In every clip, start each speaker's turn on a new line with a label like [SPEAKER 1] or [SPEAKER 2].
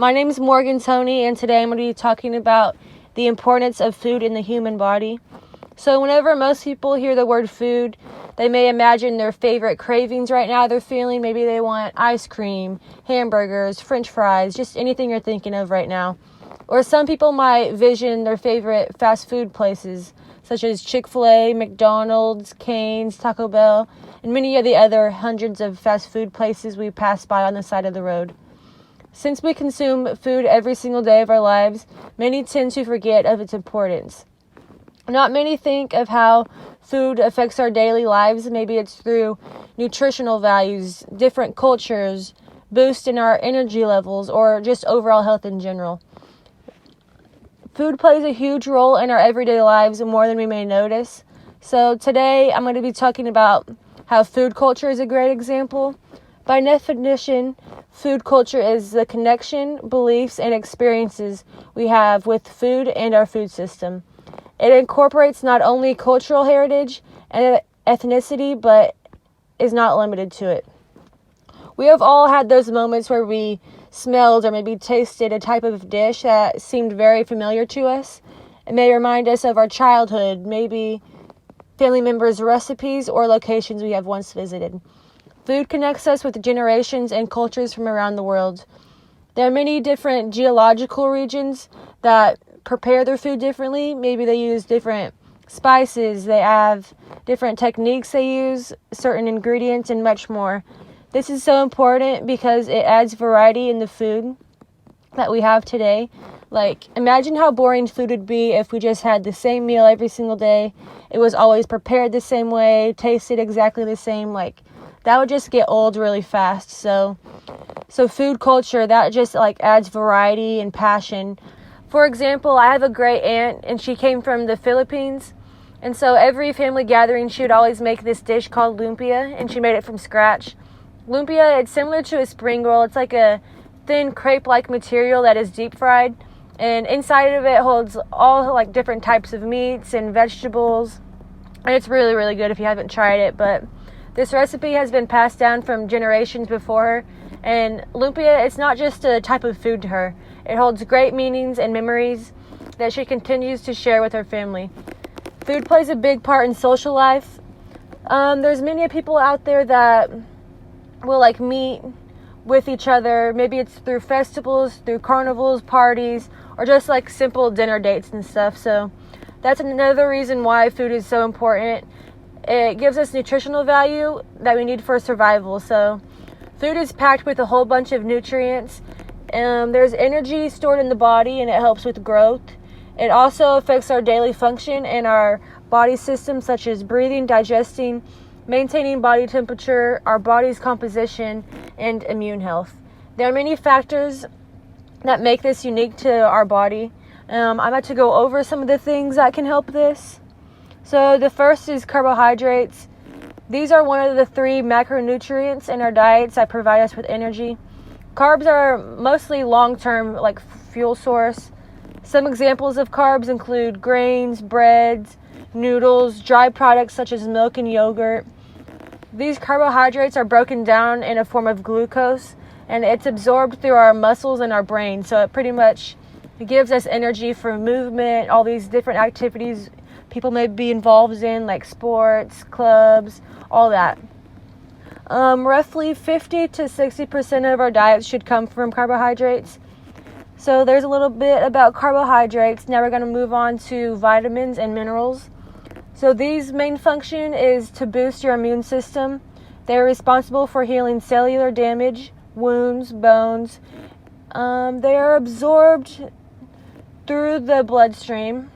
[SPEAKER 1] My name is Morgan Tony, and today I'm going to be talking about the importance of food in the human body. So whenever most people hear the word food, they may imagine their favorite cravings right now they're feeling. Maybe they want ice cream, hamburgers, french fries, just anything you're thinking of right now. Or some people might vision their favorite fast food places, such as Chick-fil-A, McDonald's, Cane's, Taco Bell, and many of the other hundreds of fast food places we pass by on the side of the road. Since we consume food every single day of our lives, many tend to forget of its importance. Not many think of how food affects our daily lives. Maybe it's through nutritional values, different cultures, boost in our energy levels, or just overall health in general. Food plays a huge role in our everyday lives more than we may notice. So today I'm going to be talking about how food culture is a great example. By definition, food culture is the connection, beliefs, and experiences we have with food and our food system. It incorporates not only cultural heritage and ethnicity, but is not limited to it. We have all had those moments where we smelled or maybe tasted a type of dish that seemed very familiar to us. It may remind us of our childhood, maybe family members' recipes or locations we have once visited. Food connects us with generations and cultures from around the world. There are many different geological regions that prepare their food differently. Maybe they use different spices, they have different techniques they use, certain ingredients, and much more. This is so important because it adds variety in the food that we have today. Like, imagine how boring food would be if we just had the same meal every single day. It was always prepared the same way, tasted exactly the same. That would just get old really fast. So food culture, that just adds variety and passion. For example, I have a great aunt, and she came from the Philippines. And so every family gathering, she would always make this dish called lumpia, and she made it from scratch. Lumpia, it's similar to a spring roll. It's like a thin crepe-like material that is deep fried. And inside of it holds all different types of meats and vegetables. And it's really, really good if you haven't tried it. But this recipe has been passed down from generations before her. And lumpia, it's not just a type of food to her. It holds great meanings and memories that she continues to share with her family. Food plays a big part in social life. There's many people out there that will meet with each other. Maybe it's through festivals, through carnivals, parties, or just simple dinner dates and stuff. So that's another reason why food is so important. It gives us nutritional value that we need for survival. So food is packed with a whole bunch of nutrients. There's energy stored in the body, and it helps with growth. It also affects our daily function and our body systems, such as breathing, digesting, maintaining body temperature, our body's composition, and immune health. There are many factors that make this unique to our body. I'm about to go over some of the things that can help this. So the first is carbohydrates. These are one of the 3 macronutrients in our diets that provide us with energy. Carbs are mostly long-term, fuel source. Some examples of carbs include grains, breads, noodles, dry products such as milk and yogurt. These carbohydrates are broken down in a form of glucose, and it's absorbed through our muscles and our brain. So it pretty much gives us energy for movement, all these different activities people may be involved in, like sports, clubs, all that. Roughly 50 to 60% of our diets should come from carbohydrates. So there's a little bit about carbohydrates. Now we're going to move on to vitamins and minerals. So these main function is to boost your immune system. They're responsible for healing cellular damage, wounds, bones. They are absorbed through the bloodstream.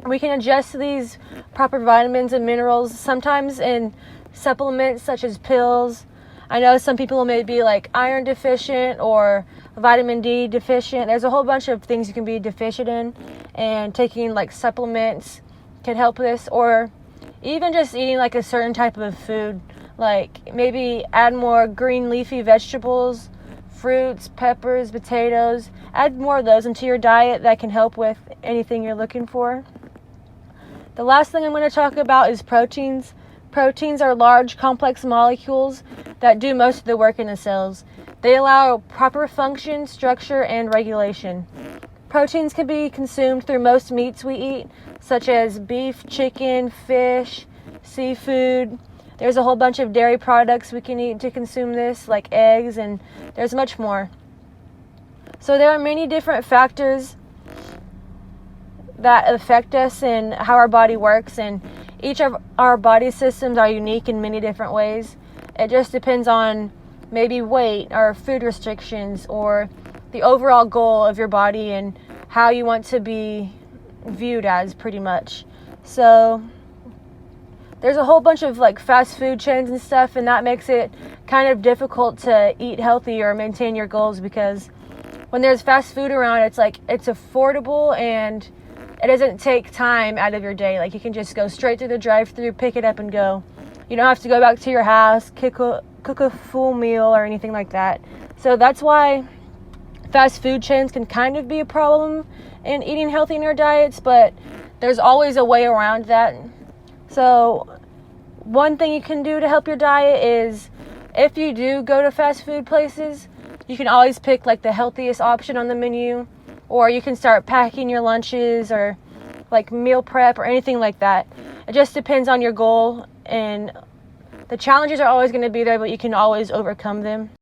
[SPEAKER 1] We can adjust these proper vitamins and minerals sometimes in supplements such as pills. I know some people may be iron deficient or vitamin D deficient. There's a whole bunch of things you can be deficient in, and taking supplements can help this, or even just eating a certain type of food. Maybe add more green leafy vegetables, fruits, peppers, potatoes. Add more of those into your diet that can help with anything you're looking for. The last thing I'm going to talk about is proteins. Proteins are large, complex molecules that do most of the work in the cells. They allow proper function, structure, and regulation. Proteins can be consumed through most meats we eat, such as beef, chicken, fish, seafood. There's a whole bunch of dairy products we can eat to consume this, like eggs, and there's much more. So there are many different factors that affect us and how our body works, and each of our body systems are unique in many different ways. It just depends on maybe weight or food restrictions or the overall goal of your body and how you want to be viewed as, pretty much. So there's a whole bunch of like fast food chains and stuff, and that makes it kind of difficult to eat healthy or maintain your goals, because when there's fast food around, it's like it's affordable and it doesn't take time out of your day. Like you can just go straight through the drive-thru, pick it up and go. You don't have to go back to your house, cook a full meal or anything like that. So that's why fast food chains can kind of be a problem in eating healthy in your diets, but there's always a way around that. So one thing you can do to help your diet is, if you do go to fast food places, you can always pick like the healthiest option on the menu, or you can start packing your lunches or like meal prep or anything like that. It just depends on your goal, and the challenges are always going to be there, but you can always overcome them.